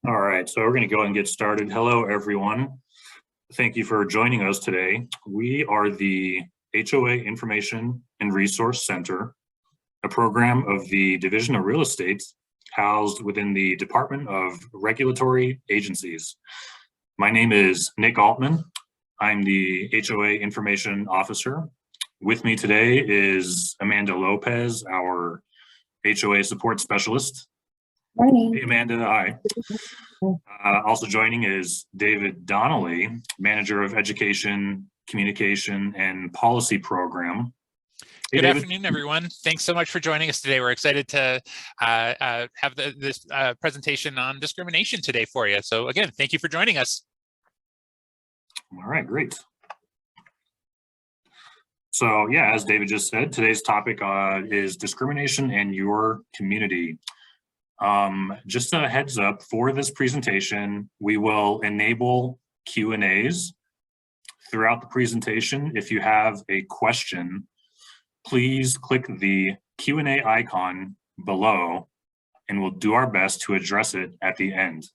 All right, so we're going to go and get started. Hello, everyone. Thank you for joining us today. We are the HOA Information and Resource Center, a program of the Division of Real Estate housed within the Department of Regulatory Agencies. My name is Nick Altmann. I'm the HOA Information Officer. With me today is Amanda Lopez, our HOA Support Specialist. Morning. Hey, Amanda, hi. Also joining is David Donnelly, Manager of Education, Communication, and Policy Program. Hey, Good afternoon, everyone. Thanks so much for joining us today. We're excited to have this presentation on discrimination today for you. So again, thank you for joining us. All right, great. So yeah, as David just said, today's topic is discrimination in your community. Just a heads up for this presentation, we will enable Q&As throughout the presentation. If you have a question, please click the Q&A icon below and we'll do our best to address it at the end.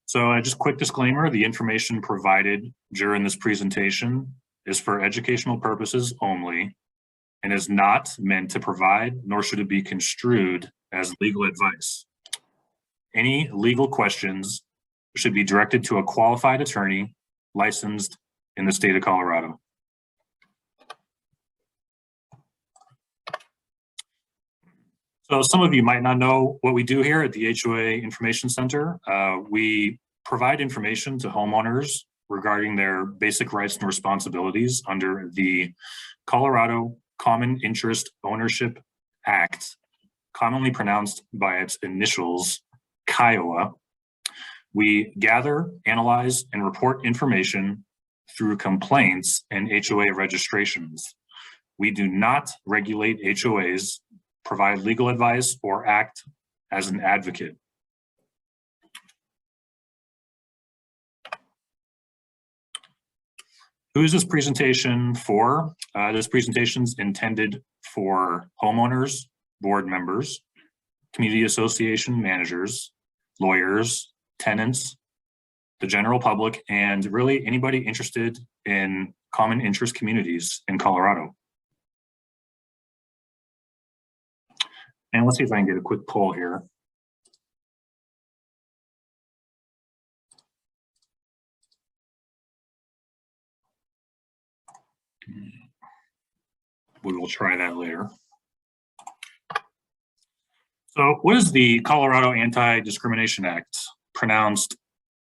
So just quick disclaimer, the information provided during this presentation is for educational purposes only and is not meant to provide, nor should it be construed as legal advice. Any legal questions should be directed to a qualified attorney licensed in the state of Colorado. So some of you might not know what we do here at the HOA Information Center. We provide information to homeowners regarding their basic rights and responsibilities under the Colorado Common Interest Ownership Act, commonly pronounced by its initials, KIOA. We gather, analyze, and report information through complaints and HOA registrations. We do not regulate HOAs, provide legal advice, or act as an advocate. Who is this presentation for? This presentation is intended for homeowners, board members, community association managers, lawyers, tenants, the general public, and really anybody interested in common interest communities in Colorado. And let's see if I can get a quick poll here. We will try that later. So what is the Colorado Anti-Discrimination Act, pronounced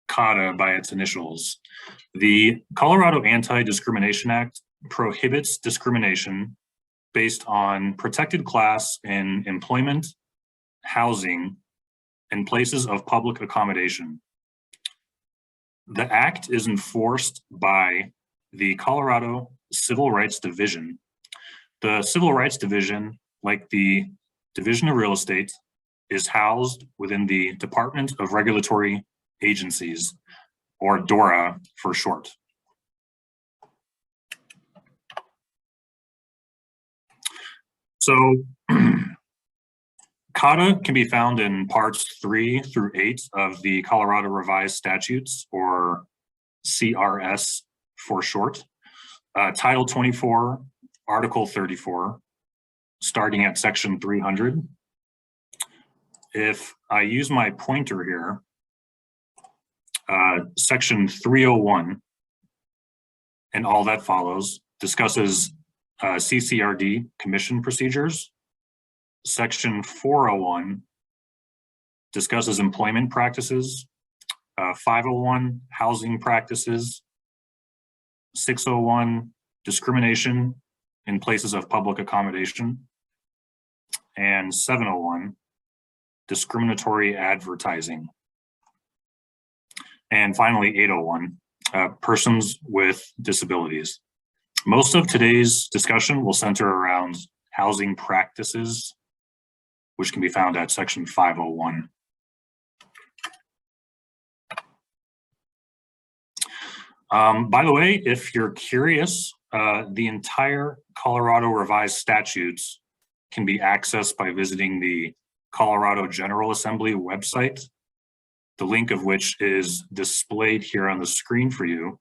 CADA by its initials? The Colorado Anti-Discrimination Act prohibits discrimination based on protected class in employment, housing, and places of public accommodation. The act is enforced by the Colorado Civil Rights Division. The Civil Rights Division, like the Division of Real Estate, is housed within the Department of Regulatory Agencies, or DORA for short. So CADA can be found in parts 3 through 8 of the Colorado Revised Statutes, or CRS for short. Title 24, Article 34, starting at section 300. If I use my pointer here, section 301 and all that follows discusses CCRD commission procedures. Section 401 discusses employment practices. 501 housing practices. 601 discrimination in places of public accommodation, and 701 discriminatory advertising. And finally, 801 persons with disabilities. Most of today's discussion will center around housing practices, which can be found at section 501. By the way, if you're curious, the entire Colorado Revised Statutes can be accessed by visiting the Colorado General Assembly website, the link of which is displayed here on the screen for you.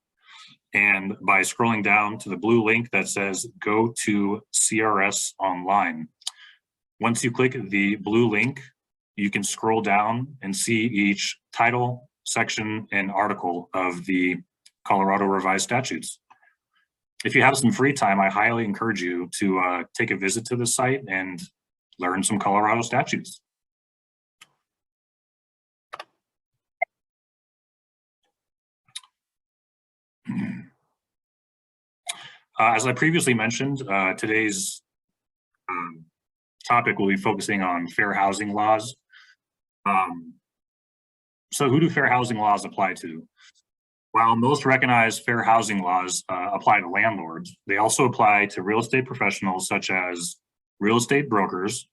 And by scrolling down to the blue link that says go to CRS online. Once you click the blue link, you can scroll down and see each title, section, and article of the Colorado Revised Statutes. If you have some free time, I highly encourage you to take a visit to the site and learn some Colorado statutes. As I previously mentioned, today's topic will be focusing on fair housing laws. So who do fair housing laws apply to? While most recognized fair housing laws apply to landlords, they also apply to real estate professionals such as real estate brokers,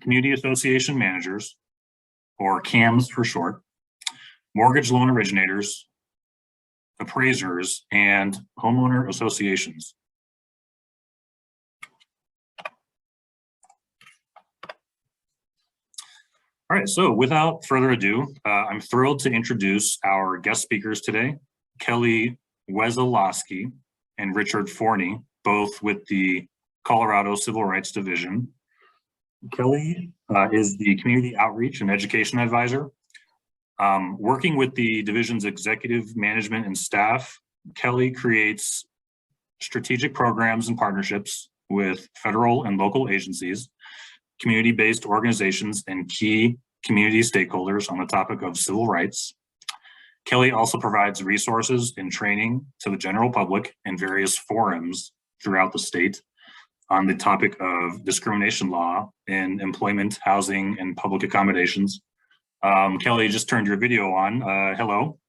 community association managers, or CAMs for short, mortgage loan originators, appraisers, and homeowner associations. All right, so without further ado, I'm thrilled to introduce our guest speakers today, Kelly Wesolosky and Richard Forney, both with the Colorado Civil Rights Division. Kelly is the Community Outreach and Education Advisor. Working with the division's executive management and staff, Kelly creates strategic programs and partnerships with federal and local agencies, community-based organizations, and key community stakeholders on the topic of civil rights. Kelly also provides resources and training to the general public in various forums throughout the state on the topic of discrimination law in employment, housing, and public accommodations. Kelly, just turned your video on. Hello.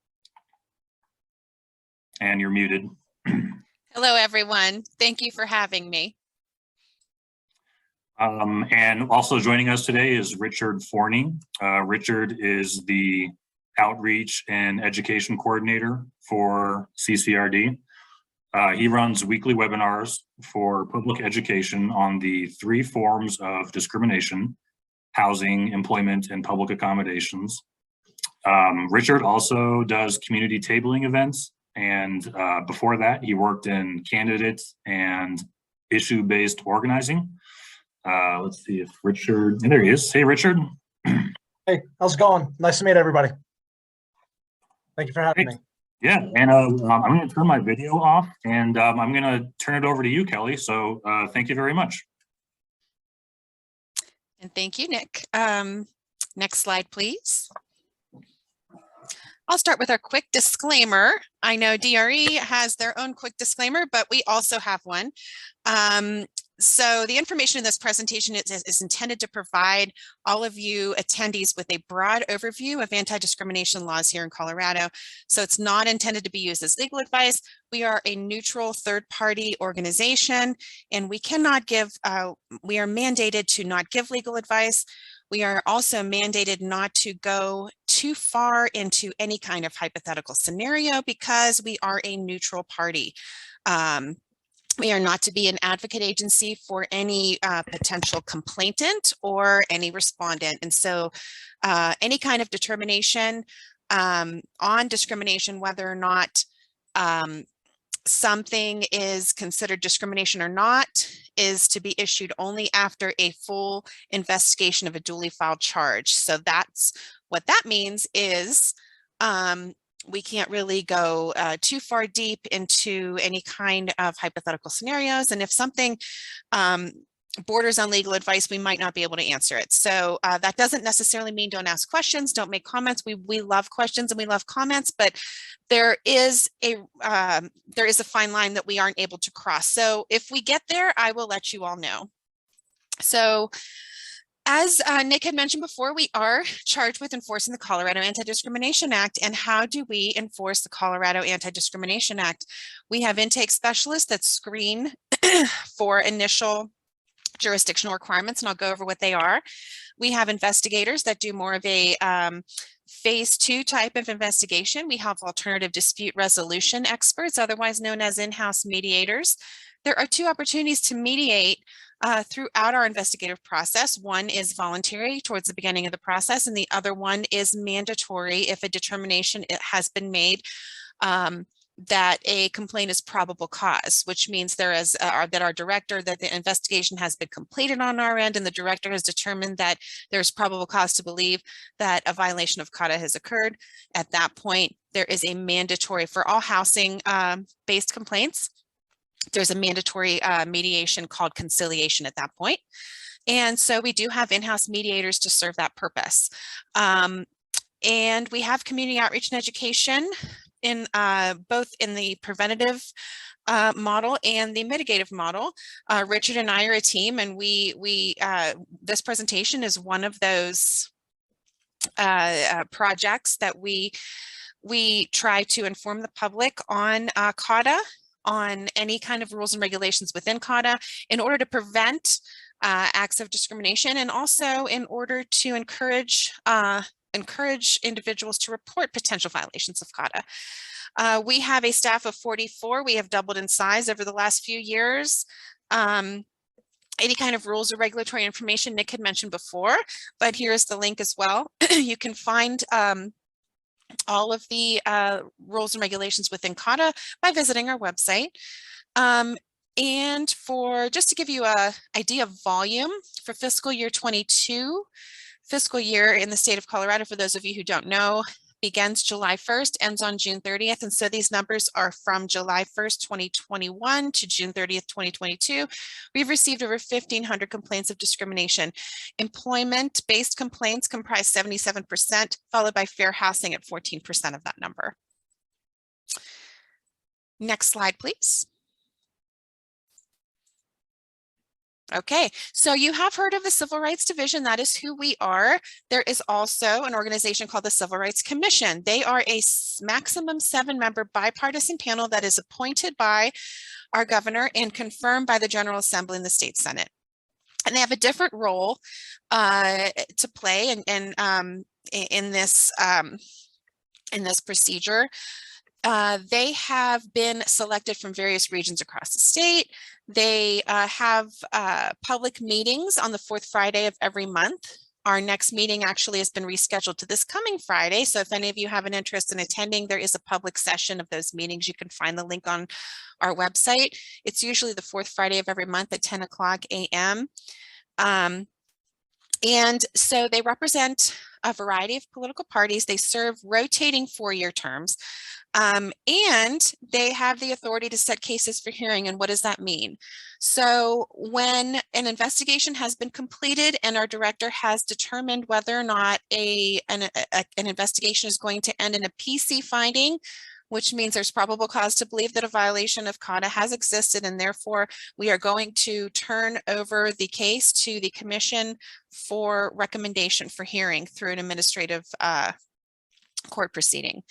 And you're muted. Hello, everyone. Thank you for having me. And also joining us today is Richard Forney. Richard is the Outreach and Education Coordinator for CCRD. He runs weekly webinars for public education on the 3 forms of discrimination: housing, employment, and public accommodations. Richard also does community tabling events, and before that, he worked in candidate and issue-based organizing. Let's see if Richard, and there he is. Hey, Richard. Hey, how's it going? Nice to meet everybody. Thank you for having me. Yeah, and I'm going to turn my video off, and I'm going to turn it over to you, Kelly. So thank you very much. And thank you, Nick. Next slide, please. I'll start with our quick disclaimer. I know DRE has their own quick disclaimer, but we also have one. So the information in this presentation is intended to provide all of you attendees with a broad overview of anti-discrimination laws here in Colorado. So it's not intended to be used as legal advice. We are a neutral third-party organization, and we cannot give, we are mandated to not give legal advice. We are also mandated not to go too far into any kind of hypothetical scenario because we are a neutral party. We are not to be an advocate agency for any potential complainant or any respondent. And so any kind of determination on discrimination, whether or not something is considered discrimination or not, is to be issued only after a full investigation of a duly filed charge. So that's what that means is we can't really go too far deep into any kind of hypothetical scenarios. And if something borders on legal advice, we might not be able to answer it. So that doesn't necessarily mean don't ask questions, don't make comments. We love questions and we love comments, but there is a fine line that we aren't able to cross. So if we get there, I will let you all know. So as Nick had mentioned before, we are charged with enforcing the Colorado Anti-Discrimination Act. And how do we enforce the Colorado Anti-Discrimination Act? We have intake specialists that screen for initial jurisdictional requirements, and I'll go over what they are. We have investigators that do more of a phase 2 type of investigation. We have alternative dispute resolution experts, otherwise known as in-house mediators. There are 2 opportunities to mediate throughout our investigative process. One is voluntary towards the beginning of the process, and the other one is mandatory if a determination has been made that a complaint is probable cause, which means there is that our director, that the investigation has been completed on our end, and the director has determined that there's probable cause to believe that a violation of CODA has occurred. At that point, there is a mandatory for all housing based complaints. There's a mandatory mediation called conciliation at that point. And so we do have in-house mediators to serve that purpose. And we have community outreach and education in both in the preventative model and the mitigative model. Richard and I are a team, and this presentation is one of those projects that we try to inform the public on CODA, on any kind of rules and regulations within CODA in order to prevent acts of discrimination, and also in order to encourage individuals to report potential violations of CODA. We have a staff of 44. We have doubled in size over the last few years. Any kind of rules or regulatory information Nick had mentioned before, but here's the link as well. You can find all of the rules and regulations within CODA by visiting our website. And for just to give you an idea of volume for fiscal year 22, fiscal year in the state of Colorado, for those of you who don't know, begins July 1st, ends on June 30th. And so these numbers are from July 1st, 2021 to June 30th, 2022. We've received over 1,500 complaints of discrimination. Employment-based complaints comprise 77%, followed by fair housing at 14% of that number. Next slide, please. Okay, so you have heard of the Civil Rights Division. That is who we are. There is also an organization called the Civil Rights Commission. They are a maximum 7-member bipartisan panel that is appointed by our governor and confirmed by the General Assembly and the State Senate. And they have a different role to play in this procedure. They have been selected from various regions across the state. They have public meetings on the 4th Friday of every month. Our next meeting actually has been rescheduled to this coming Friday. So if any of you have an interest in attending, there is a public session of those meetings. You can find the link on our website. It's usually the 4th Friday of every month at 10 o'clock a.m. And so they represent a variety of political parties. They serve rotating 4-year terms. And they have the authority to set cases for hearing. And what does that mean? So when an investigation has been completed and our director has determined whether or not an investigation is going to end in a PC finding, which means there's probable cause to believe that a violation of CODA has existed, and therefore we are going to turn over the case to the commission for recommendation for hearing through an administrative court proceeding.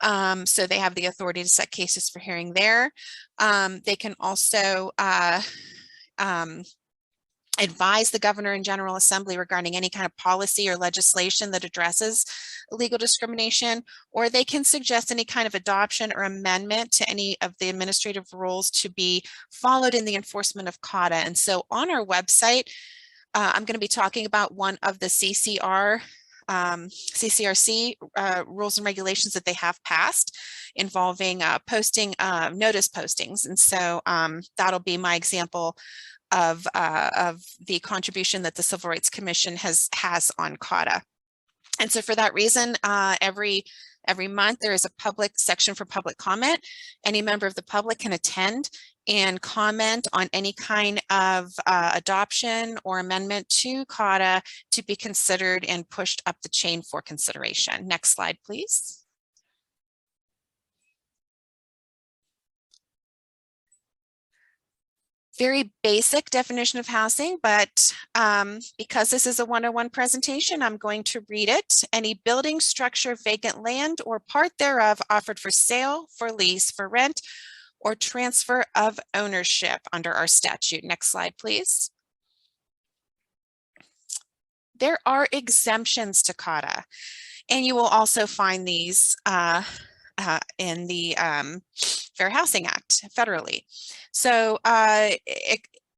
So they have the authority to set cases for hearing there. They can also advise the governor and General Assembly regarding any kind of policy or legislation that addresses legal discrimination, or they can suggest any kind of adoption or amendment to any of the administrative rules to be followed in the enforcement of CODA. And so on our website, I'm going to be talking about one of the CCRC rules and regulations that they have passed involving posting notice postings. And so that'll be my example of the contribution that the Civil Rights Commission has on CODA. And so for that reason, every month there is a public section for public comment. Any member of the public can attend and comment on any kind of adoption or amendment to CODA to be considered and pushed up the chain for consideration. Next slide, please. Very basic definition of housing, but because this is a 101 presentation, I'm going to read it. Any building, structure, vacant land, or part thereof offered for sale, for lease, for rent, or transfer of ownership under our statute. Next slide, please. There are exemptions to CODA, and you will also find these in the Fair Housing Act federally. So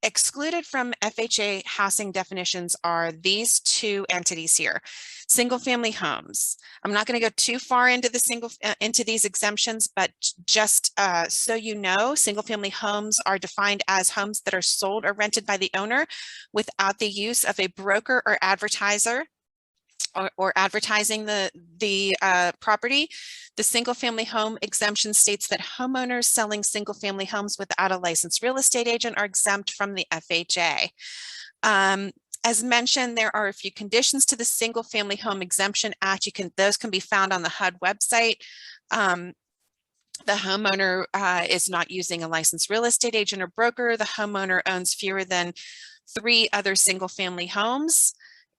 excluded from FHA housing definitions are these two entities here. Single family homes. I'm not going to go too far into into these exemptions, but just so you know, single family homes are defined as homes that are sold or rented by the owner without the use of a broker or advertiser or advertising the property. The single family home exemption states that homeowners selling single family homes without a licensed real estate agent are exempt from the FHA. As mentioned, there are a few conditions to the Single Family Home Exemption Act. Those can be found on the HUD website. The homeowner is not using a licensed real estate agent or broker. The homeowner owns fewer than 3 other single family homes,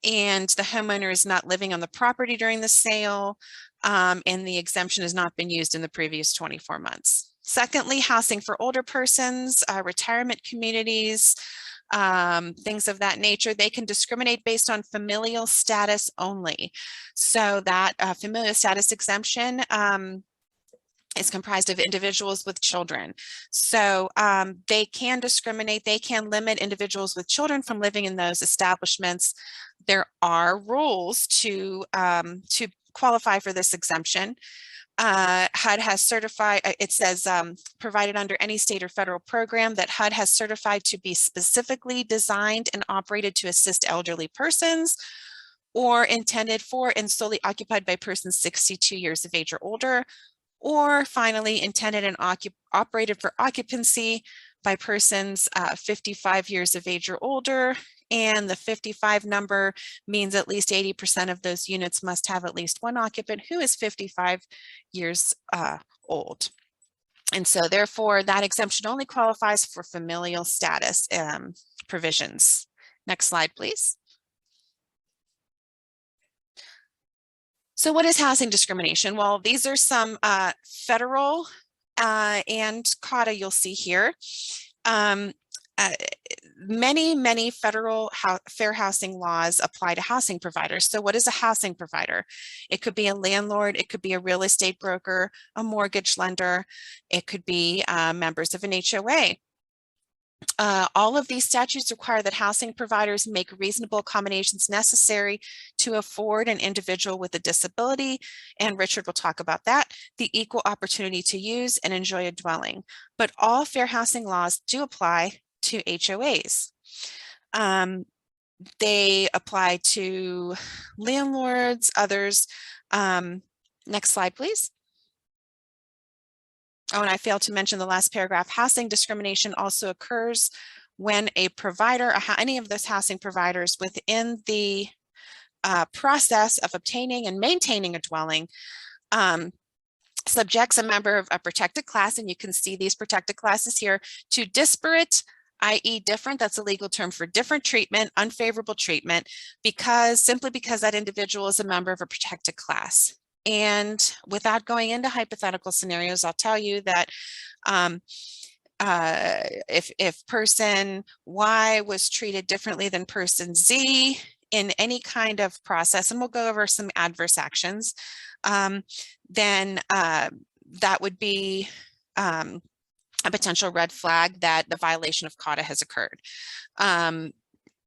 and the homeowner is not living on the property during the sale, and the exemption has not been used in the previous 24 months. Secondly, housing for older persons, retirement communities, things of that nature. They can discriminate based on familial status only. So that familial status exemption is comprised of individuals with children. So they can discriminate, they can limit individuals with children from living in those establishments. There are rules to qualify for this exemption. HUD has certified, it says provided under any state or federal program that HUD has certified to be specifically designed and operated to assist elderly persons, or intended for and solely occupied by persons 62 years of age or older, or finally intended and operated for occupancy by persons 55 years of age or older. And the 55 number means at least 80% of those units must have at least one occupant who is 55 years old. And so therefore that exemption only qualifies for familial status provisions. Next slide, please. So what is housing discrimination? Well, these are some federal and COTA you'll see here. Many federal fair housing laws apply to housing providers. So what is a housing provider? It could be a landlord, it could be a real estate broker, a mortgage lender, it could be members of an HOA. All of these statutes require that housing providers make reasonable accommodations necessary to afford an individual with a disability, and Richard will talk about that, the equal opportunity to use and enjoy a dwelling. But all fair housing laws do apply to HOAs. They apply to landlords, others. Next slide, please. Oh, and I failed to mention the last paragraph. Housing discrimination also occurs when a provider, any of those housing providers within the process of obtaining and maintaining a dwelling, subjects a member of a protected class, and you can see these protected classes here, to disparate, i.e. different, that's a legal term for different treatment, unfavorable treatment, simply because that individual is a member of a protected class. And without going into hypothetical scenarios, I'll tell you that if person Y was treated differently than person Z in any kind of process, and we'll go over some adverse actions, then that would be a potential red flag that the violation of COTA has occurred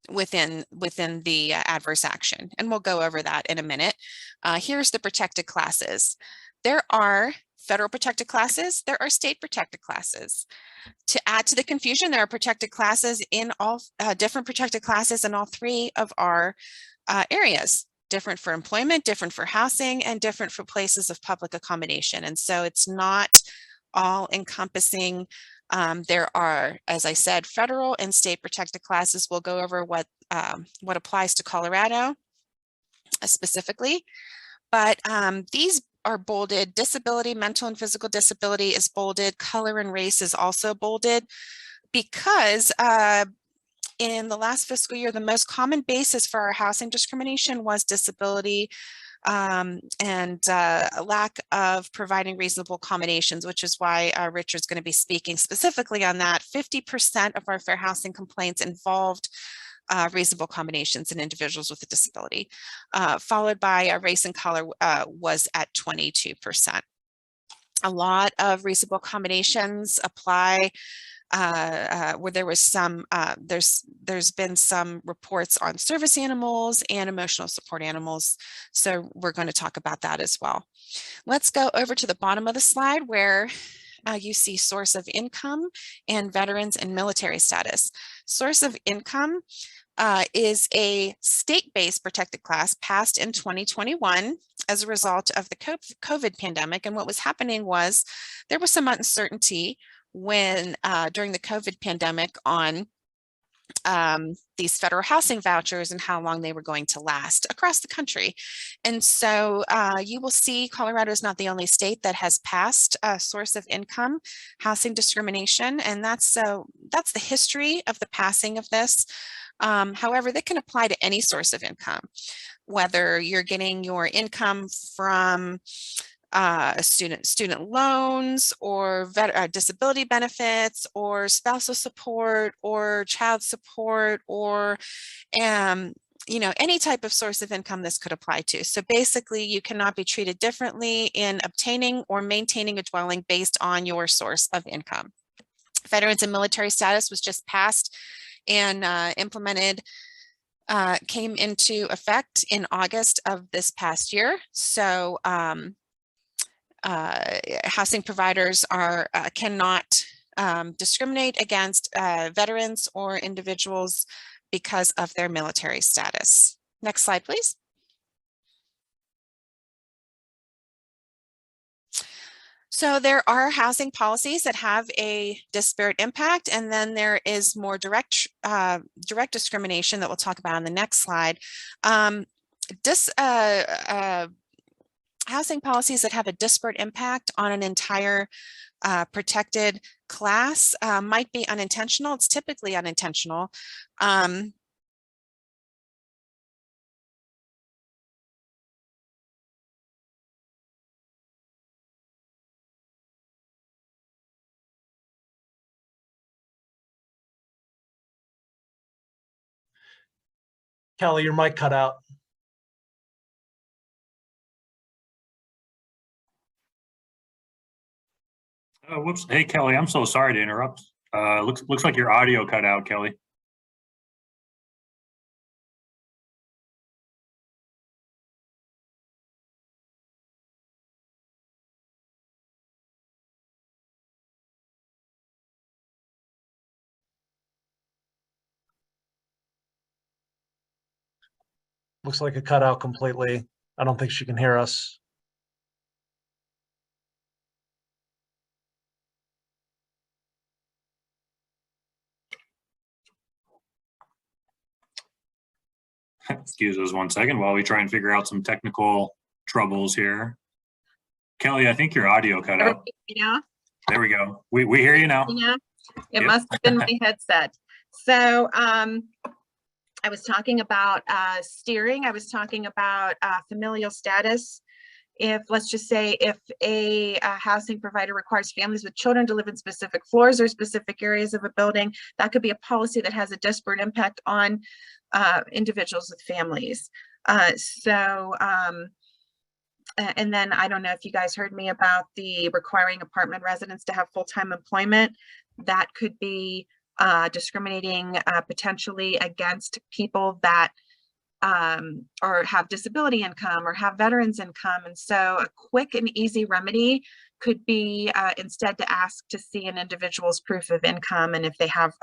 within the adverse action. And we'll go over that in a minute. Here's the protected classes. There are federal protected classes, there are state protected classes. To add to the confusion, there are protected classes in all different protected classes in all 3 of our areas. Different for employment, different for housing, and different for places of public accommodation. And so it's not all encompassing. There are, as I said, federal and state protected classes. We'll go over what applies to Colorado specifically, but these are bolded. Disability, mental and physical disability is bolded. Color and race is also bolded because in the last fiscal year, the most common basis for our housing discrimination was disability and a lack of providing reasonable accommodations, which is why Richard's going to be speaking specifically on that. 50% of our fair housing complaints involved reasonable accommodations in individuals with a disability, followed by race and color was at 22%. A lot of reasonable accommodations apply where there was some, there's been some reports on service animals and emotional support animals. So we're going to talk about that as well. Let's go over to the bottom of the slide where you see source of income and veterans and military status. Source of income is a state-based protected class passed in 2021 as a result of the COVID pandemic. And what was happening was there was some uncertainty when during the COVID pandemic on these federal housing vouchers and how long they were going to last across the country. And so you will see Colorado is not the only state that has passed a source of income housing discrimination. And that's the history of the passing of this. However, that can apply to any source of income, whether you're getting your income from student loans or disability benefits or spousal support or child support or any type of source of income this could apply to. So basically you cannot be treated differently in obtaining or maintaining a dwelling based on your source of income. Veterans and military status was just passed and implemented, came into effect in August of this past year. So housing providers cannot discriminate against veterans or individuals because of their military status. Next slide, please. So there are housing policies that have a disparate impact, and then there is more direct discrimination that we'll talk about on the next slide. Housing policies that have a disparate impact on an entire protected class might be unintentional. It's typically unintentional. Kelly, your mic cut out. Whoops. Hey, Kelly, I'm so sorry to interrupt. Looks like your audio cut out, Kelly. Looks like it cut out completely. I don't think she can hear us. Excuse us 1 second while we try and figure out some technical troubles here. Kelly, I think your audio cut out. Yeah. There we go. We hear you now. Yeah. It Yep. must have been my headset. So I was talking about steering. I was talking about familial status. Let's just say if a housing provider requires families with children to live in specific floors or specific areas of a building, that could be a policy that has a disparate impact on individuals with families. And then I don't know if you guys heard me about the requiring apartment residents to have full-time employment. That could be discriminating potentially against people that or have disability income or have veterans income. And so a quick and easy remedy could be instead to ask to see an individual's proof of income. And if they have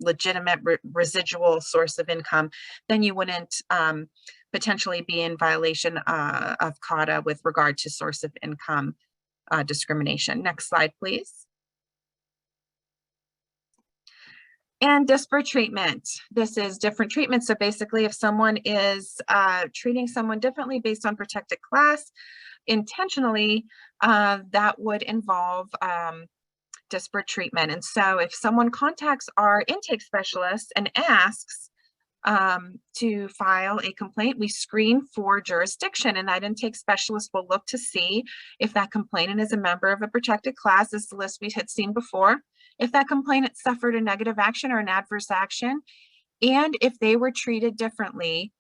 legitimate residual source of income, then you wouldn't potentially be in violation of CODA with regard to source of income discrimination. Next slide, please. And disparate treatment. This is different treatment. So basically, if someone is treating someone differently based on protected class, intentionally, that would involve disparate treatment. And so if someone contacts our intake specialist and asks to file a complaint, we screen for jurisdiction, and that intake specialist will look to see if that complainant is a member of a protected class. This is the list we had seen before. If that complainant suffered a negative action or an adverse action, and if they were treated differently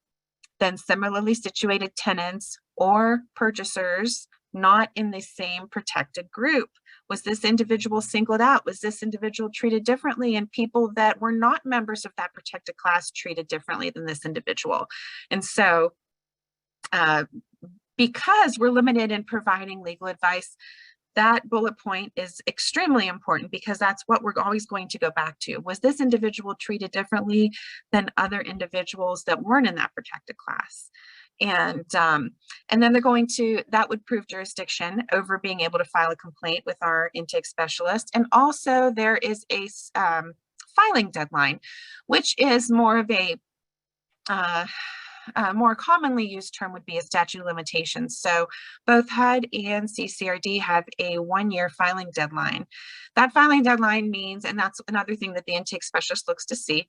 than similarly situated tenants or purchasers not in the same protected group. Was this individual singled out? Was this individual treated differently? And people that were not members of that protected class treated differently than this individual. And so because we're limited in providing legal advice, that bullet point is extremely important, because that's what we're always going to go back to. Was this individual treated differently than other individuals that weren't in that protected class? And then they're going to, that would prove jurisdiction over being able to file a complaint with our intake specialist. And also there is a filing deadline, which is more of a more commonly used term would be a statute of limitations. So both HUD and CCRD have a 1-year filing deadline. That filing deadline means, and that's another thing that the intake specialist looks to see,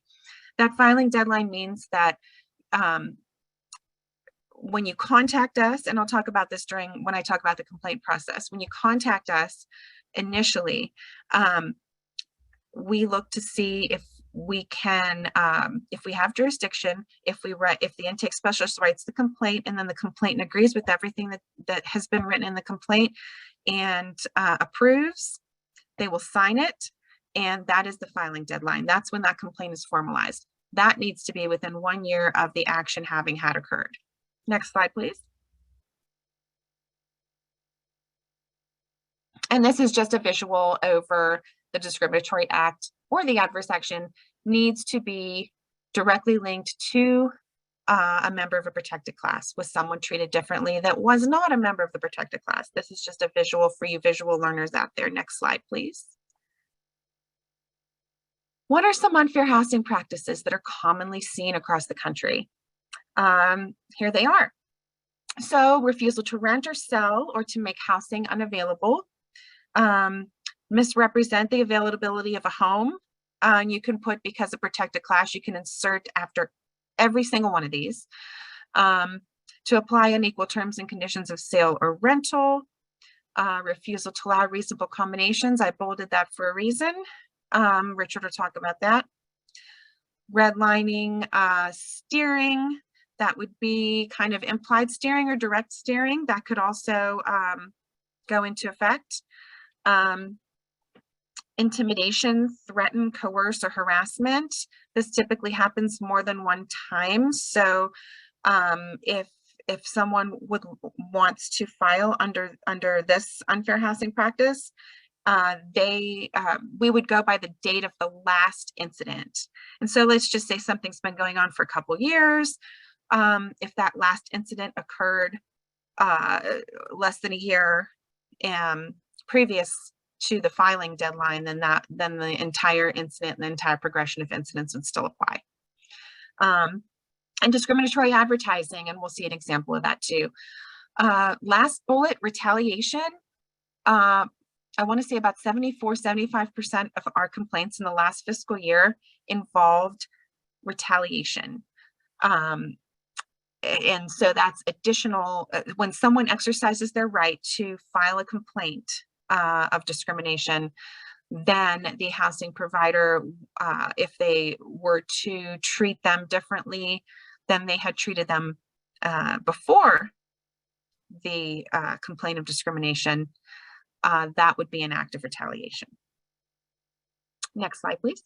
that filing deadline means that when you contact us, and I'll talk about this when I talk about the complaint process, when you contact us initially, we look to see if we can, if we have jurisdiction, if the intake specialist writes the complaint and then the complainant agrees with everything that has been written in the complaint and approves, they will sign it. And that is the filing deadline. That's when that complaint is formalized. That needs to be within 1 year of the action having had occurred. Next slide, please. And this is just a visual over the discriminatory act or the adverse action needs to be directly linked to a member of a protected class. Was someone treated differently that was not a member of the protected class? This is just a visual for you visual learners out there. Next slide, please. What are some unfair housing practices that are commonly seen across the country? Here they are. So refusal to rent or sell or to make housing unavailable, misrepresent the availability of a home. You can put, because of protected class, you can insert after every single one of these. To apply unequal terms and conditions of sale or rental, refusal to allow reasonable accommodations. I bolded that for a reason. Richard will talk about that. Redlining, steering, that would be kind of implied steering or direct steering. That could also go into effect. Intimidation, threaten, coerce, or harassment. This typically happens more than one time. So if someone wants to file under this unfair housing practice, we would go by the date of the last incident. And so let's just say something's been going on for a couple years. If that last incident occurred less than a year previous to the filing deadline, then the entire incident and the entire progression of incidents would still apply. And discriminatory advertising, and we'll see an example of that too. Last bullet, retaliation. I want to say about 75% of our complaints in the last fiscal year involved retaliation. And so that's additional, when someone exercises their right to file a complaint of discrimination, then the housing provider, if they were to treat them differently than they had treated them before the complaint of discrimination, that would be an act of retaliation. Next slide, please.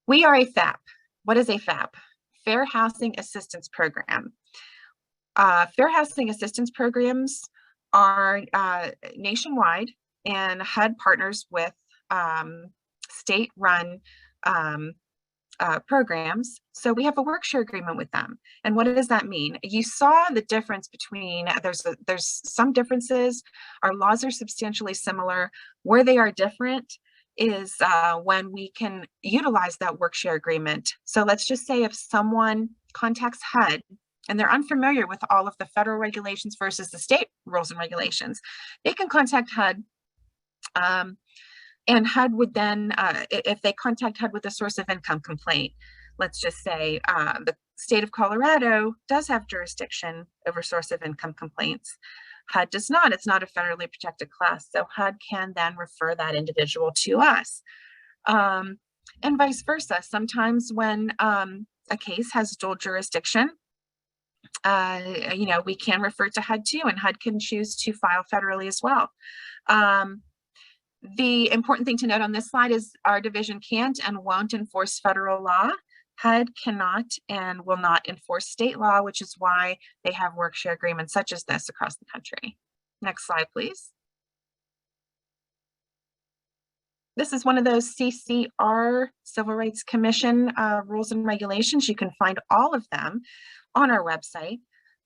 We are a FAP. What is a FAP? Fair Housing Assistance Program. Fair Housing Assistance Programs are nationwide, and HUD partners with state-run programs. So we have a work share agreement with them. And what does that mean? You saw the difference between, there's some differences. Our laws are substantially similar. Where they are different is when we can utilize that work share agreement. So let's just say if someone contacts HUD and they're unfamiliar with all of the federal regulations versus the state rules and regulations, they can contact HUD. And HUD would then, if they contact HUD with a source of income complaint, let's just say the state of Colorado does have jurisdiction over source of income complaints. HUD does not. It's not a federally protected class. So HUD can then refer that individual to us. And vice versa. Sometimes when a case has dual jurisdiction, you know, we can refer to HUD too, and HUD can choose to file federally as well. The important thing to note on this slide is our division can't and won't enforce federal law. HUD cannot and will not enforce state law, which is why they have work share agreements such as this across the country. Next slide, please. This is one of those CCR, Civil Rights Commission rules and regulations. You can find all of them on our website,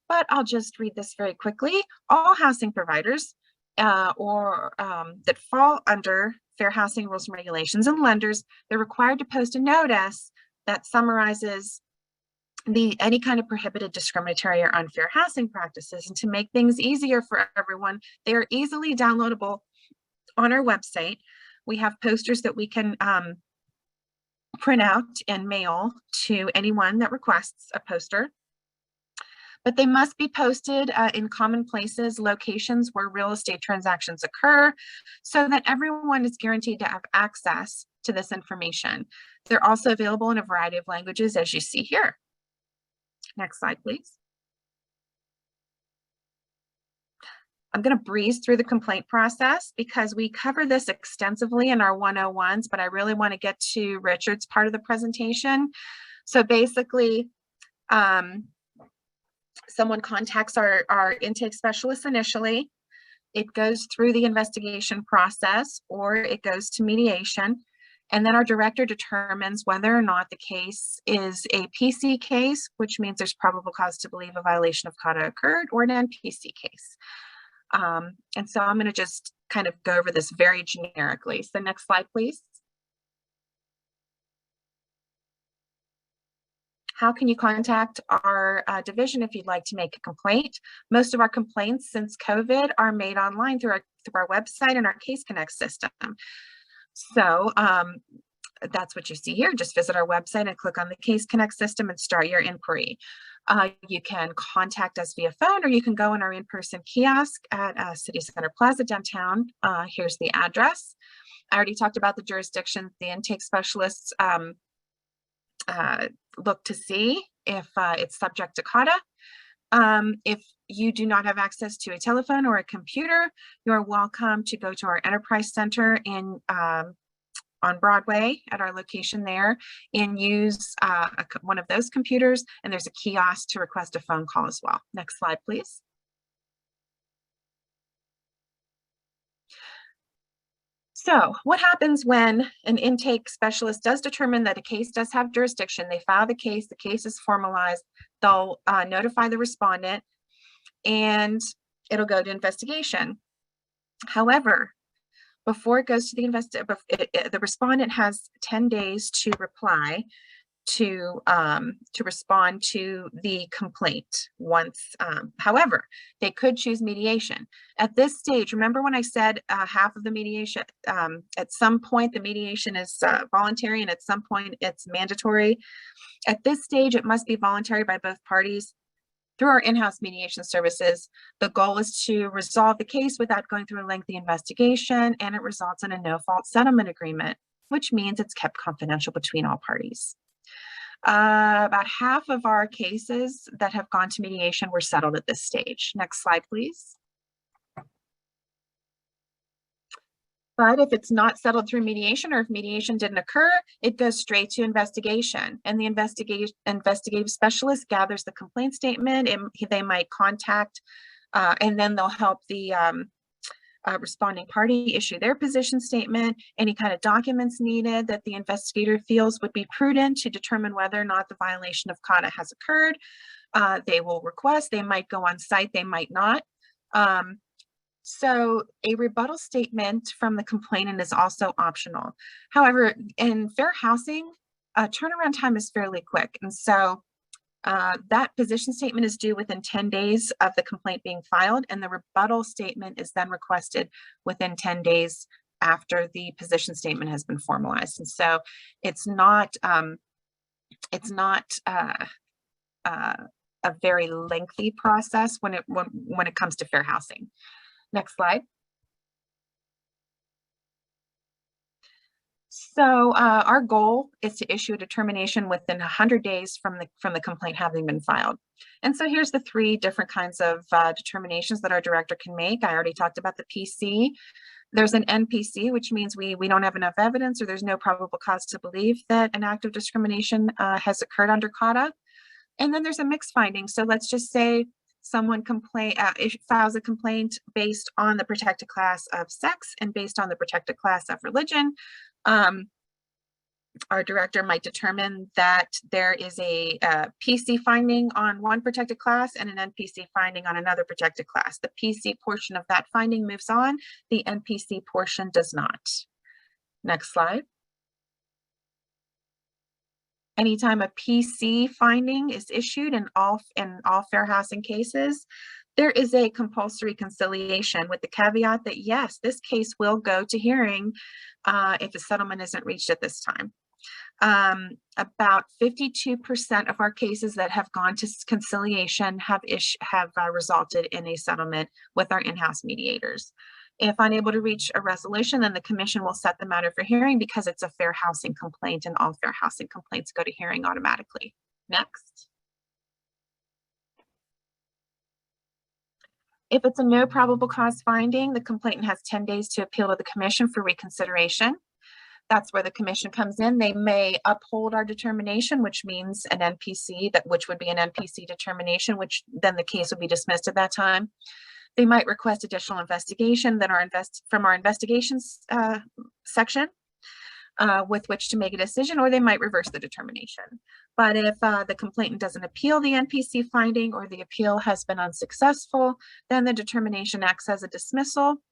but I'll just read this very quickly. All housing providers that fall under fair housing rules and regulations and lenders, they're required to post a notice that summarizes any kind of prohibited, discriminatory, or unfair housing practices. And to make things easier for everyone, they are easily downloadable on our website. We have posters that we can print out and mail to anyone that requests a poster. But they must be posted in common places, locations where real estate transactions occur, so that everyone is guaranteed to have access to this information. They're also available in a variety of languages, as you see here. Next slide, please. I'm going to breeze through the complaint process because we cover this extensively in our 101s, but I really want to get to Richard's part of the presentation. So basically, someone contacts our intake specialist initially. It goes through the investigation process, or it goes to mediation. And then our director determines whether or not the case is a PC case, which means there's probable cause to believe a violation of CODA occurred, or an NPC case. And so I'm going to just kind of go over this very generically. So next slide, please. How can you contact our division if you'd like to make a complaint? Most of our complaints since COVID are made online through our website and our Case Connect system. So that's what you see here. Just visit our website and click on the Case Connect system and start your inquiry. You can contact us via phone, or you can go in our in-person kiosk at City Center Plaza downtown. Here's the address. I already talked about the jurisdictions. The intake specialists look to see if it's subject to CODA. If you do not have access to a telephone or a computer, you're welcome to go to our Enterprise Center in on Broadway at our location there and use one of those computers, and there's a kiosk to request a phone call as well. Next slide, please. So what happens when an intake specialist does determine that a case does have jurisdiction? They file the case is formalized, they'll notify the respondent, and it'll go to investigation. However, before it goes to the respondent has 10 days to reply to respond to the complaint once. However, they could choose mediation. At this stage, remember when I said half of the mediation, at some point the mediation is voluntary and at some point it's mandatory. At this stage, it must be voluntary by both parties. Through our in-house mediation services, the goal is to resolve the case without going through a lengthy investigation, and it results in a no-fault settlement agreement, which means it's kept confidential between all parties. About half of our cases that have gone to mediation were settled at this stage. Next slide, please. But if it's not settled through mediation, or if mediation didn't occur, it goes straight to investigation. And the investigative specialist gathers the complaint statement, and they might contact, and then they'll help the responding party issue their position statement, any kind of documents needed that the investigator feels would be prudent to determine whether or not the violation of CODA has occurred. They will request, they might go on site, they might not. So a rebuttal statement from the complainant is also optional. However, in fair housing, turnaround time is fairly quick. And so that position statement is due within 10 days of the complaint being filed, and the rebuttal statement is then requested within 10 days after the position statement has been formalized. And so it's not a very lengthy process when it comes to fair housing. Next slide. So our goal is to issue a determination within 100 days from the complaint having been filed. And so here's the 3 different kinds of determinations that our director can make. I already talked about the PC. There's an NPC, which means we don't have enough evidence or there's no probable cause to believe that an act of discrimination has occurred under CADA. And then there's a mixed finding. So let's just say someone files a complaint based on the protected class of sex and based on the protected class of religion. Our director might determine that there is a PC finding on one protected class and an NPC finding on another protected class. The PC portion of that finding moves on. The NPC portion does not. Next slide. Anytime a PC finding is issued in all fair housing cases, there is a compulsory conciliation with the caveat that yes, this case will go to hearing if a settlement isn't reached at this time. About 52% of our cases that have gone to conciliation have resulted in a settlement with our in-house mediators. If unable to reach a resolution, then the commission will set the matter for hearing because it's a fair housing complaint and all fair housing complaints go to hearing automatically. Next. If it's a no probable cause finding, the complainant has 10 days to appeal to the commission for reconsideration. That's where the commission comes in. They may uphold our determination, which means an NPC, which would be an NPC determination, which then the case would be dismissed at that time. They might request additional investigation from our investigations section with which to make a decision, or they might reverse the determination. But if the complainant doesn't appeal the NPC finding or the appeal has been unsuccessful, then the determination acts as a dismissal.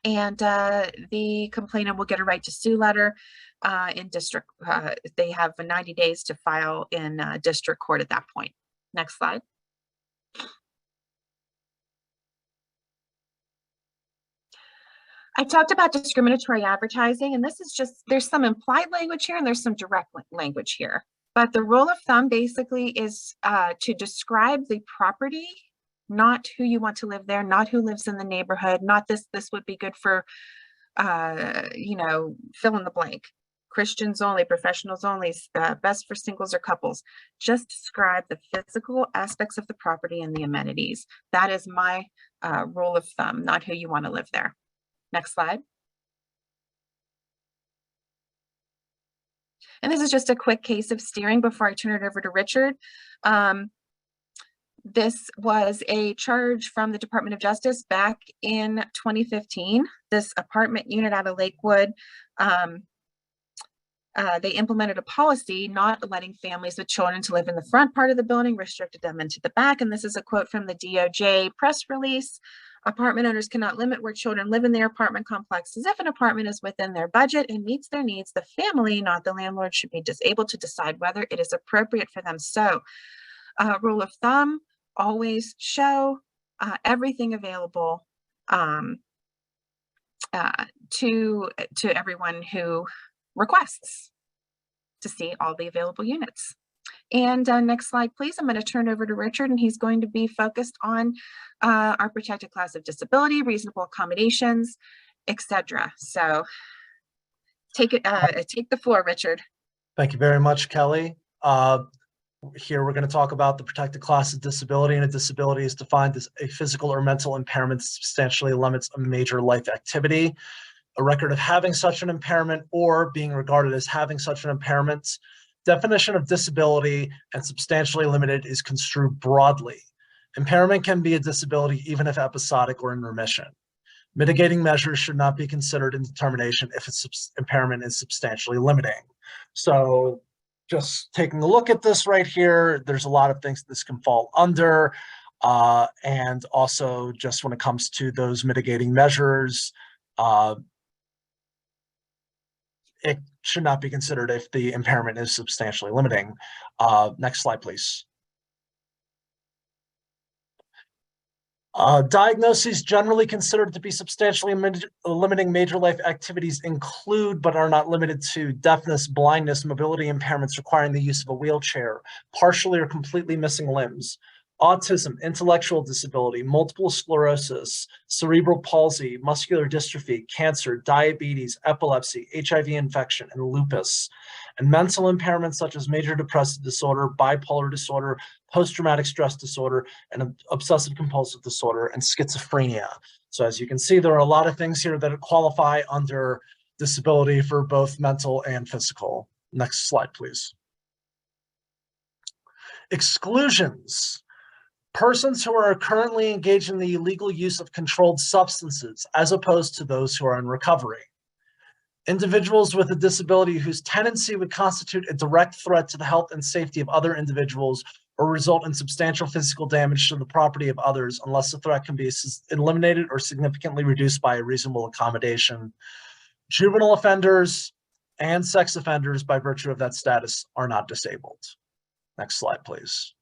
And the complainant will get a right to sue letter in district. They have 90 days to file in district court at that point. Next slide. I talked about discriminatory advertising, and this is just, there's some implied language here and there's some direct language here. But the rule of thumb basically is to describe the property, not who you want to live there, not who lives in the neighborhood, not this would be good for, you know, fill in the blank. Christians only, professionals only, best for singles or couples. Just describe the physical aspects of the property and the amenities. That is my rule of thumb, not who you want to live there. Next slide. And this is just a quick case of steering before I turn it over to Richard. This was a charge from the Department of Justice back in 2015. This apartment unit out of Lakewood, they implemented a policy not letting families with children to live in the front part of the building, restricted them into the back. And this is a quote from the DOJ press release. Apartment owners cannot limit where children live in their apartment complexes. If an apartment is within their budget and meets their needs, the family, not the landlord, should be able to decide whether it is appropriate for them. So, rule of thumb, always show everything available to everyone who requests to see all the available units. And next slide, please. I'm going to turn over to Richard, and he's going to be focused on our protected class of disability, reasonable accommodations, etc. So take the floor, Richard. Thank you very much, Kelly. Here we're going to talk about the protected class of disability, and a disability is defined as a physical or mental impairment that substantially limits a major life activity. A record of having such an impairment or being regarded as having such an impairment. Definition of disability and substantially limited is construed broadly. Impairment can be a disability even if episodic or in remission. Mitigating measures should not be considered in determination if its impairment is substantially limiting. So just taking a look at this right here, there's a lot of things this can fall under. And also just when it comes to those mitigating measures, it should not be considered if the impairment is substantially limiting. Next slide, please. Diagnoses generally considered to be substantially limiting major life activities include, but are not limited to, deafness, blindness, mobility impairments requiring the use of a wheelchair, partially or completely missing limbs, autism, intellectual disability, multiple sclerosis, cerebral palsy, muscular dystrophy, cancer, diabetes, epilepsy, HIV infection, and lupus, and mental impairments such as major depressive disorder, bipolar disorder, post-traumatic stress disorder, and obsessive compulsive disorder, and schizophrenia. So as you can see, there are a lot of things here that qualify under disability for both mental and physical. Next slide, please. Exclusions. Persons who are currently engaged in the illegal use of controlled substances, as opposed to those who are in recovery. Individuals with a disability whose tendency would constitute a direct threat to the health and safety of other individuals or result in substantial physical damage to the property of others unless the threat can be eliminated or significantly reduced by a reasonable accommodation. Juvenile offenders and sex offenders, by virtue of that status, are not disabled. Next slide, please.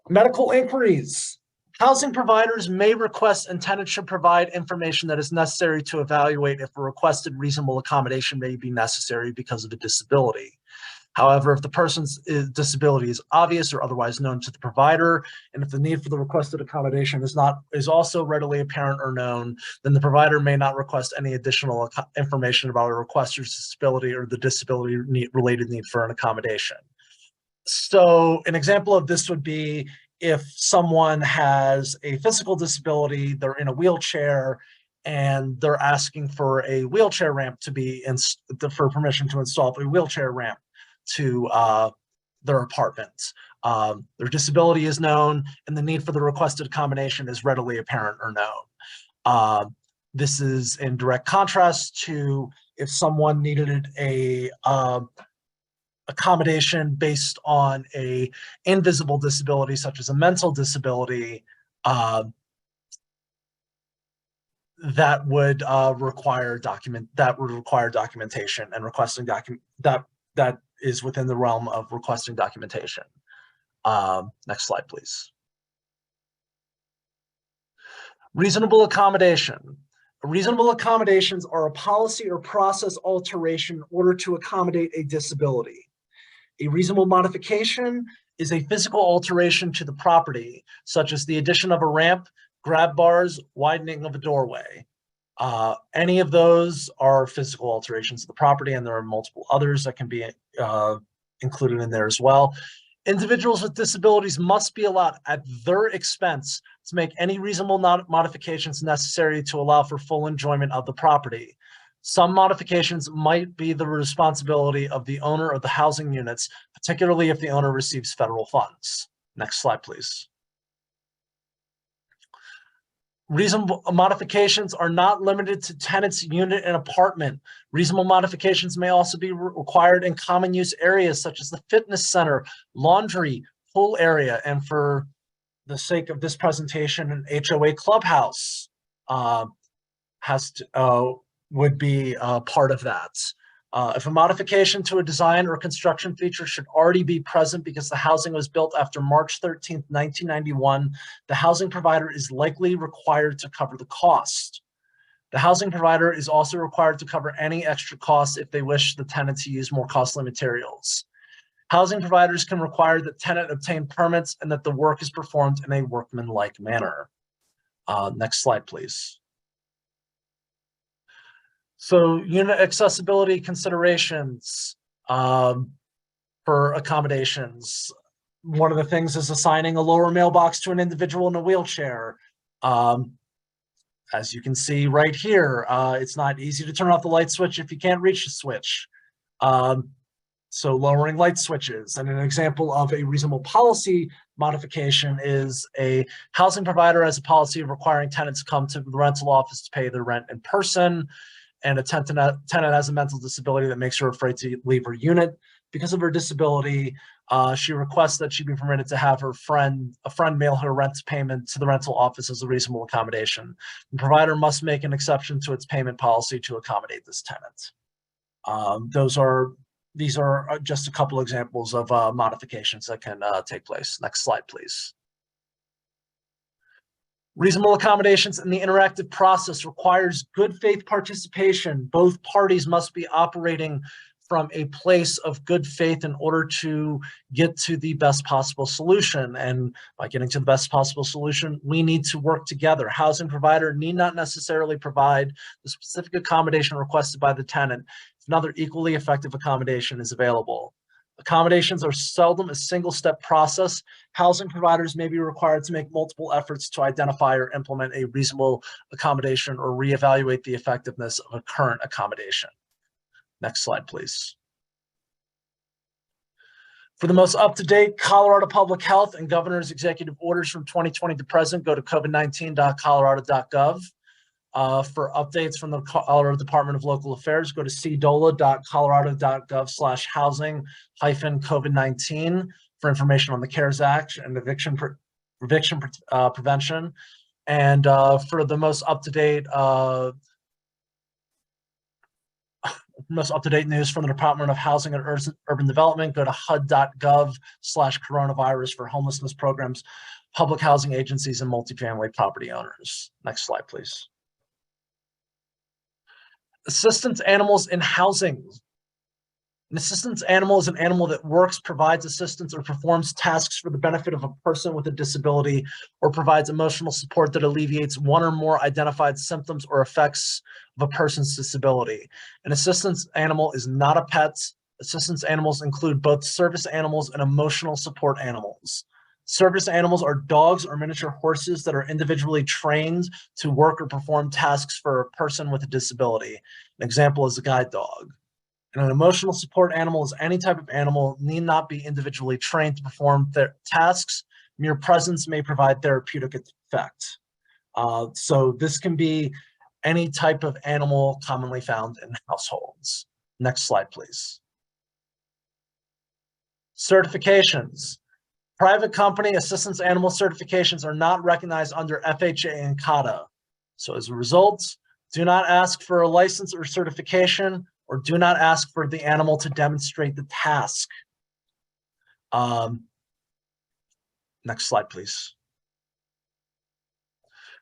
Medical inquiries. Housing providers may request and tenants should provide information that is necessary to evaluate if a requested reasonable accommodation may be necessary because of a disability. However, if the person's disability is obvious or otherwise known to the provider, and if the need for the requested accommodation is also readily apparent or known, then the provider may not request any additional information about a requester's disability or the disability-related need for an accommodation. So an example of this would be if someone has a physical disability, they're in a wheelchair, and they're asking for a wheelchair ramp to be for permission to install a wheelchair ramp to their apartment. Their disability is known, and the need for the requested accommodation is readily apparent or known. This is in direct contrast to if someone needed a accommodation based on a invisible disability, such as a mental disability, that would require documentation and requesting that is within the realm of requesting documentation. Next slide, please. Reasonable accommodation. Reasonable accommodations are a policy or process alteration in order to accommodate a disability. A reasonable modification is a physical alteration to the property, such as the addition of a ramp, grab bars, widening of a doorway. Any of those are physical alterations of the property, and there are multiple others that can be included in there as well. Individuals with disabilities must be allowed at their expense to make any reasonable modifications necessary to allow for full enjoyment of the property. Some modifications might be the responsibility of the owner of the housing units, particularly if the owner receives federal funds. Next slide, please. Reasonable modifications are not limited to tenants, unit, and apartment. Reasonable modifications may also be required in common use areas such as the fitness center, laundry, pool area, and for the sake of this presentation, an HOA clubhouse would be part of that. If a modification to a design or construction feature should already be present because the housing was built after March 13th, 1991, the housing provider is likely required to cover the cost. The housing provider is also required to cover any extra costs if they wish the tenant to use more costly materials. Housing providers can require that tenant obtain permits and that the work is performed in a workmanlike manner. Next slide, please. So unit accessibility considerations for accommodations. One of the things is assigning a lower mailbox to an individual in a wheelchair. As you can see right here, it's not easy to turn off the light switch if you can't reach the switch. So lowering light switches. And an example of a reasonable policy modification is a housing provider has a policy of requiring tenants to come to the rental office to pay their rent in person. And a tenant has a mental disability that makes her afraid to leave her unit. Because of her disability, she requests that she be permitted to have a friend mail her rent payment to the rental office as a reasonable accommodation. The provider must make an exception to its payment policy to accommodate this tenant. These are just a couple examples of modifications that can take place. Next slide, please. Reasonable accommodations in the interactive process requires good faith participation. Both parties must be operating from a place of good faith in order to get to the best possible solution. And by getting to the best possible solution, we need to work together. Housing provider need not necessarily provide the specific accommodation requested by the tenant if another equally effective accommodation is available. Accommodations are seldom a single-step process. Housing providers may be required to make multiple efforts to identify or implement a reasonable accommodation or reevaluate the effectiveness of a current accommodation. Next slide, please. For the most up-to-date Colorado public health and governor's executive orders from 2020 to present, go to covid19.colorado.gov. For updates from the Colorado Department of Local Affairs, go to cdola.colorado.gov/housing-COVID-19 for information on the CARES Act and eviction prevention. And for the most up-to-date news from the Department of Housing and Urban Development, go to hud.gov/coronavirus for homelessness programs, public housing agencies, and multifamily property owners. Next slide, please. Assistance animals in housing. An assistance animal is an animal that works, provides assistance, or performs tasks for the benefit of a person with a disability, or provides emotional support that alleviates one or more identified symptoms or effects of a person's disability. An assistance animal is not a pet. Assistance animals include both service animals and emotional support animals. Service animals are dogs or miniature horses that are individually trained to work or perform tasks for a person with a disability. An example is a guide dog. And an emotional support animal is any type of animal need not be individually trained to perform their tasks. Mere presence may provide therapeutic effect. So this can be any type of animal commonly found in households. Next slide, please. Certifications. Private company assistance animal certifications are not recognized under FHA and CADA. So as a result, do not ask for a license or certification, or do not ask for the animal to demonstrate the task. Next slide, please.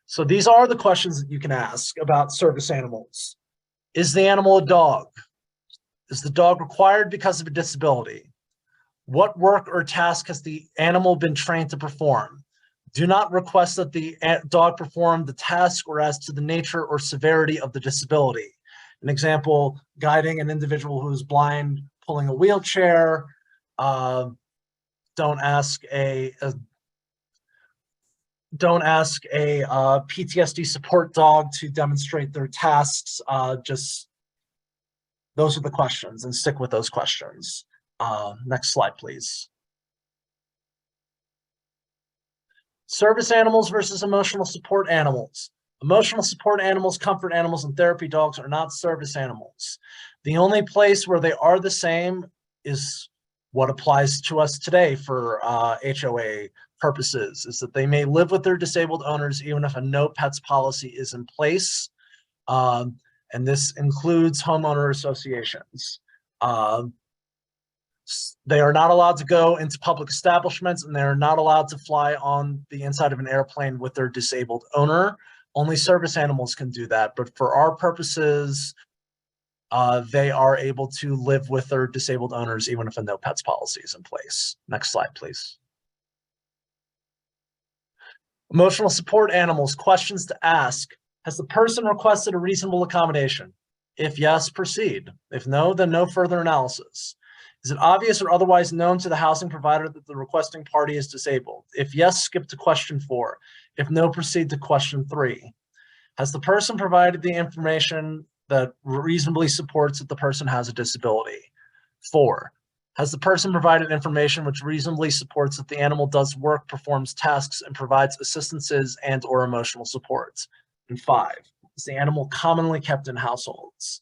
So these are the questions that you can ask about service animals. Is the animal a dog? Is the dog required because of a disability? What work or task has the animal been trained to perform? Do not request that the dog perform the task or as to the nature or severity of the disability. An example, guiding an individual who is blind, pulling a wheelchair. Don't ask a PTSD support dog to demonstrate their tasks. Just those are the questions, and stick with those questions. Next slide, please. Service animals versus emotional support animals. Emotional support animals, comfort animals, and therapy dogs are not service animals. The only place where they are the same is what applies to us today for HOA purposes, is that they may live with their disabled owners even if a no pets policy is in place. And this includes homeowner associations. They are not allowed to go into public establishments, and they are not allowed to fly on the inside of an airplane with their disabled owner. Only service animals can do that, but for our purposes, they are able to live with their disabled owners even if a no pets policy is in place. Next slide, please. Emotional support animals, questions to ask. Has the person requested a reasonable accommodation? If yes, proceed. If no, then no further analysis. Is it obvious or otherwise known to the housing provider that the requesting party is disabled? If yes, skip to question 4. If no, proceed to question 3. Has the person provided the information that reasonably supports that the person has a disability? 4. Has the person provided information which reasonably supports that the animal does work, performs tasks, and provides assistances and or emotional supports? And 5. Is the animal commonly kept in households?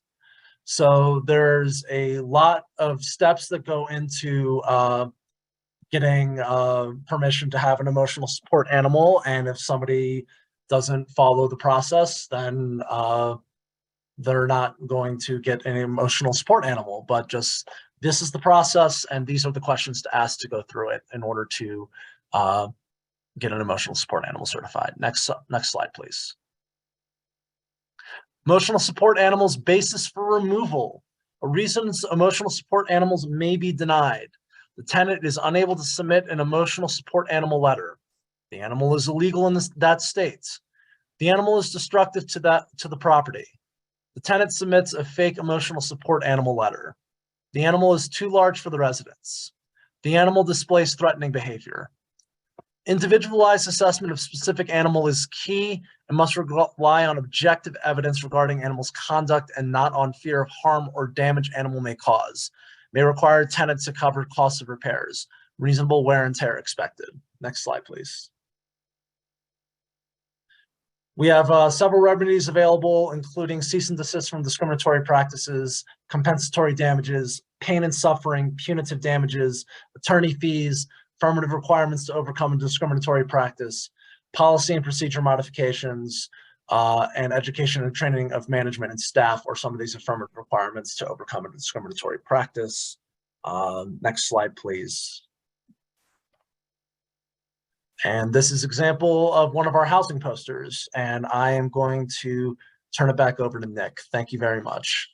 So there's a lot of steps that go into getting permission to have an emotional support animal. And if somebody doesn't follow the process, then they're not going to get an emotional support animal. But just this is the process, and these are the questions to ask to go through it in order to get an emotional support animal certified. Next slide, please. Emotional support animals, basis for removal. A reason's emotional support animals may be denied. The tenant is unable to submit an emotional support animal letter. The animal is illegal in that state. The animal is destructive to the property. The tenant submits a fake emotional support animal letter. The animal is too large for the residents. The animal displays threatening behavior. Individualized assessment of specific animal is key and must rely on objective evidence regarding animal's conduct and not on fear of harm or damage animal may cause. May require tenant to cover costs of repairs. Reasonable wear and tear expected. Next slide, please. We have several remedies available, including cease and desist from discriminatory practices, compensatory damages, pain and suffering, punitive damages, attorney fees, affirmative requirements to overcome a discriminatory practice, policy and procedure modifications, and education and training of management and staff, or some of these affirmative requirements to overcome a discriminatory practice. Next slide, please. And this is an example of one of our housing posters, and I am going to turn it back over to Nick. Thank you very much.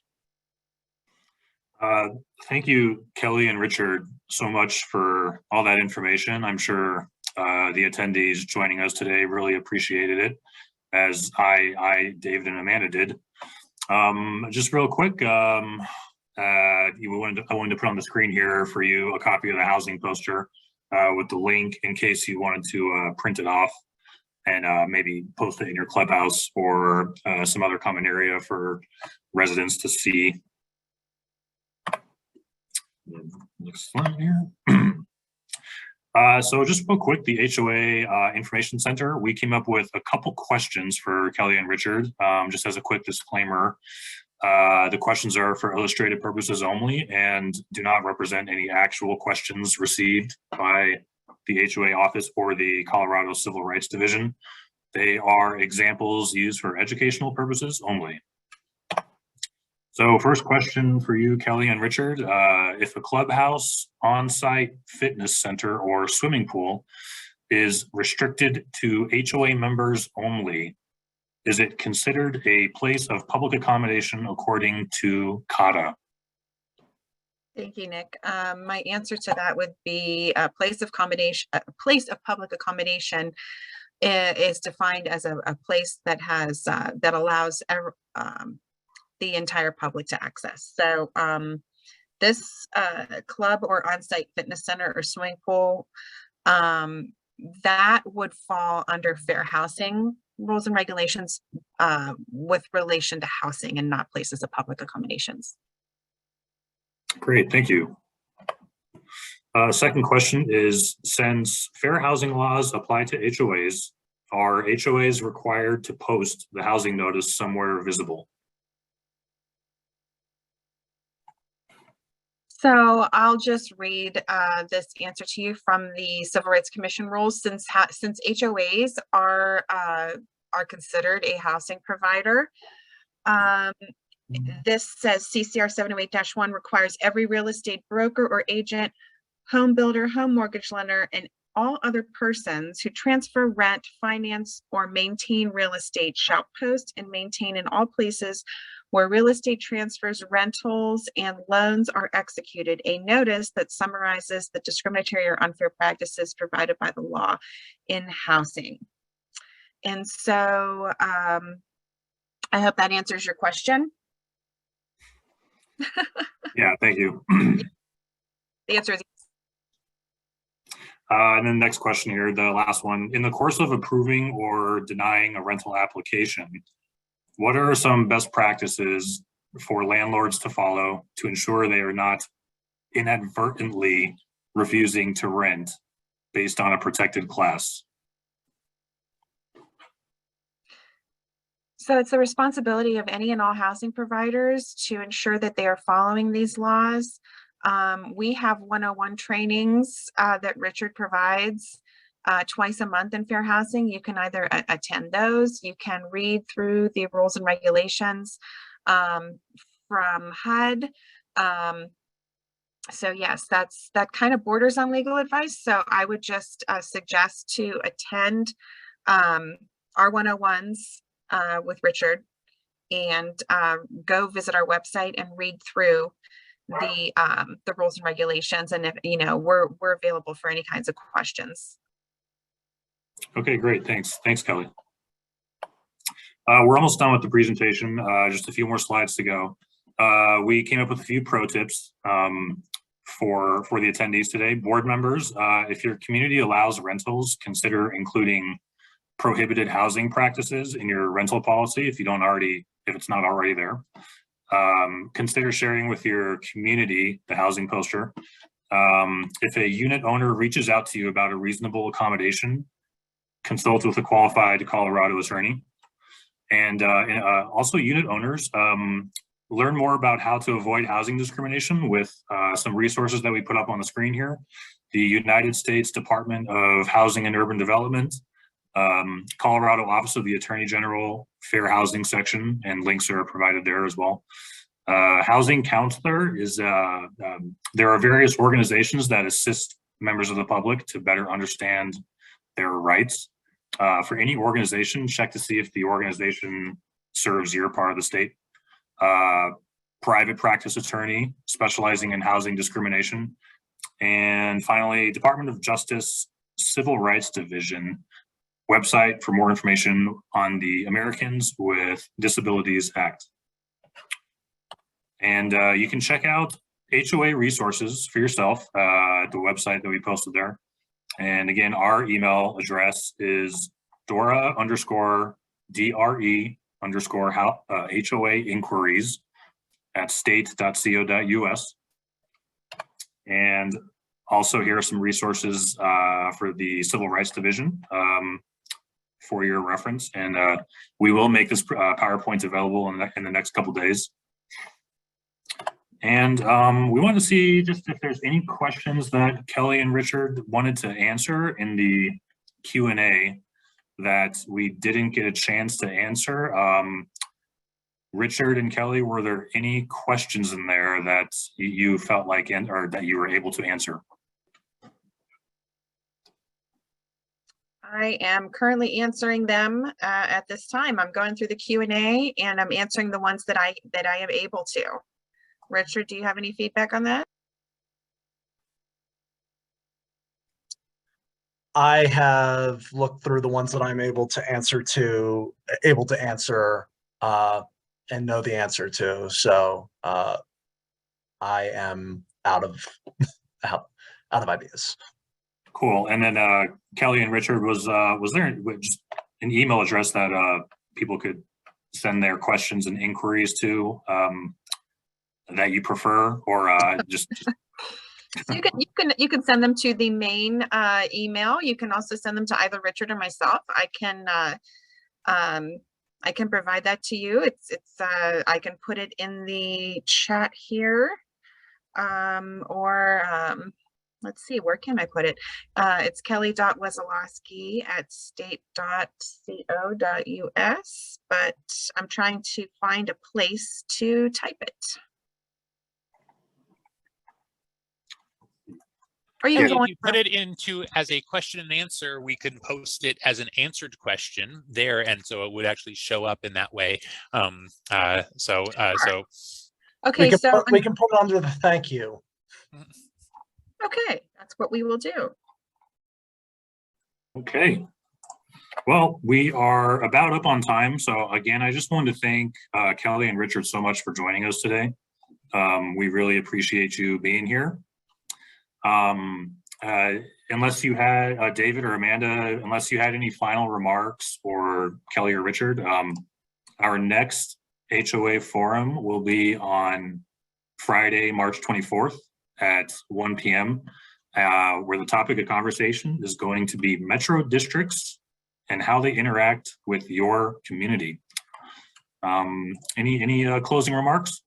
Thank you, Kelly and Richard, so much for all that information. I'm sure the attendees joining us today really appreciated it, as I, David, and Amanda did. Just real quick, I wanted to put on the screen here for you a copy of the housing poster with the link in case you wanted to print it off and maybe post it in your clubhouse or some other common area for residents to see. Next slide here. So just real quick, the HOA Information Center, we came up with a couple questions for Kelly and Richard, just as a quick disclaimer. The questions are for illustrative purposes only and do not represent any actual questions received by the HOA office or the Colorado Civil Rights Division. They are examples used for educational purposes only. So first question for you, Kelly and Richard. If a clubhouse, on-site fitness center, or swimming pool is restricted to HOA members only, is it considered a place of public accommodation according to CADA? Thank you, Nick. My answer to that would be a place of accommodation. A place of public accommodation is defined as a place that has that allows the entire public to access. So this club or on-site fitness center or swimming pool, that would fall under fair housing rules and regulations with relation to housing and not places of public accommodations. Great, thank you. Second question is, since fair housing laws apply to HOAs, are HOAs required to post the housing notice somewhere visible? So I'll just read this answer to you from the Civil Rights Commission rules. Since HOAs are considered a housing provider, this says CCR 708-1 requires every real estate broker or agent, home builder, home mortgage lender, and all other persons who transfer, rent, finance, or maintain real estate shall post and maintain in all places where real estate transfers, rentals, and loans are executed a notice that summarizes the discriminatory or unfair practices provided by the law in housing. And so I hope that answers your question. Yeah, thank you. The answer is and then next question here, the last one. In the course of approving or denying a rental application, what are some best practices for landlords to follow to ensure they are not inadvertently refusing to rent based on a protected class? So it's the responsibility of any and all housing providers to ensure that they are following these laws. We have 101 trainings that Richard provides twice a month in fair housing. You can either attend those, you can read through the rules and regulations from HUD. So yes, that kind of borders on legal advice. So I would just suggest to attend our 101s with Richard and go visit our website and read through the rules and regulations. And if, we're available for any kinds of questions. Okay, great. Thanks. Thanks, Kelly. We're almost done with the presentation. Just a few more slides to go. We came up with a few pro tips for the attendees today. Board members, if your community allows rentals, consider including prohibited housing practices in your rental policy if it's not already there. Consider sharing with your community the housing poster. If a unit owner reaches out to you about a reasonable accommodation, consult with a qualified Colorado attorney. And also unit owners, learn more about how to avoid housing discrimination with some resources that we put up on the screen here. The United States Department of Housing and Urban Development, Colorado Office of the Attorney General, Fair Housing section, and links are provided there as well. Housing Counselor is, there are various organizations that assist members of the public to better understand their rights. For any organization, check to see if the organization serves your part of the state. Private practice attorney specializing in housing discrimination. And finally, Department of Justice Civil Rights Division website for more information on the Americans with Disabilities Act. And you can check out HOA resources for yourself at the website that we posted there. And again, our email address is Dora_DRE_HOA inquiries at state.co.us. And also here are some resources for the Civil Rights Division for your reference. And we will make this PowerPoint available in the next couple days. And we want to see just if there's any questions that Kelly and Richard wanted to answer in the Q&A that we didn't get a chance to answer. Richard and Kelly, were there any questions in there that you felt like, or that you were able to answer? I am currently answering them at this time. I'm going through the Q&A and I'm answering the ones that I am able to. Richard, do you have any feedback on that? I have looked through the ones that I'm able to answer and know the answer to. So I am out of ideas. Cool. And then Kelly and Richard, was there just an email address that people could send their questions and inquiries to that you prefer, or just You can send them to the main email. You can also send them to either Richard or myself. I can provide that to you. I can put it in the chat here, let's see, where can I put it? It's kelly.wesolosky at state.co.us, but I'm trying to find a place to type it. Or you If you put it into as a question and answer, we can post it as an answered question there, and so it would actually show up in that way. Okay, we can put it under the thank you. Okay, that's what we will do. Okay. Well, we are about up on time. So again, I just wanted to thank Kelly and Richard so much for joining us today. We really appreciate you being here. Unless you had, David or Amanda, unless you had any final remarks, or Kelly or Richard, our next HOA forum will be on Friday, March 24th at 1 p.m. Where the topic of conversation is going to be metro districts and how they interact with your community. Any closing remarks?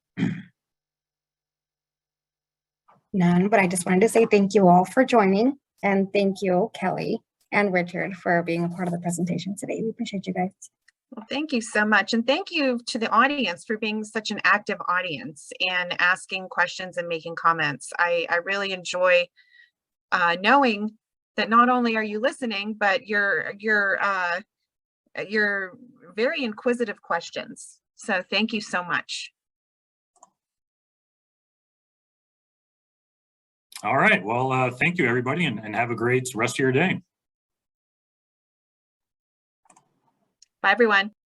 None, but I just wanted to say thank you all for joining, and thank you, Kelly and Richard, for being a part of the presentation today. We appreciate you guys. Well, thank you so much. And thank you to the audience for being such an active audience and asking questions and making comments. I really enjoy knowing that not only are you listening, but you're very inquisitive questions. So thank you so much. All right. Well, thank you, everybody, and have a great rest of your day. Bye, everyone.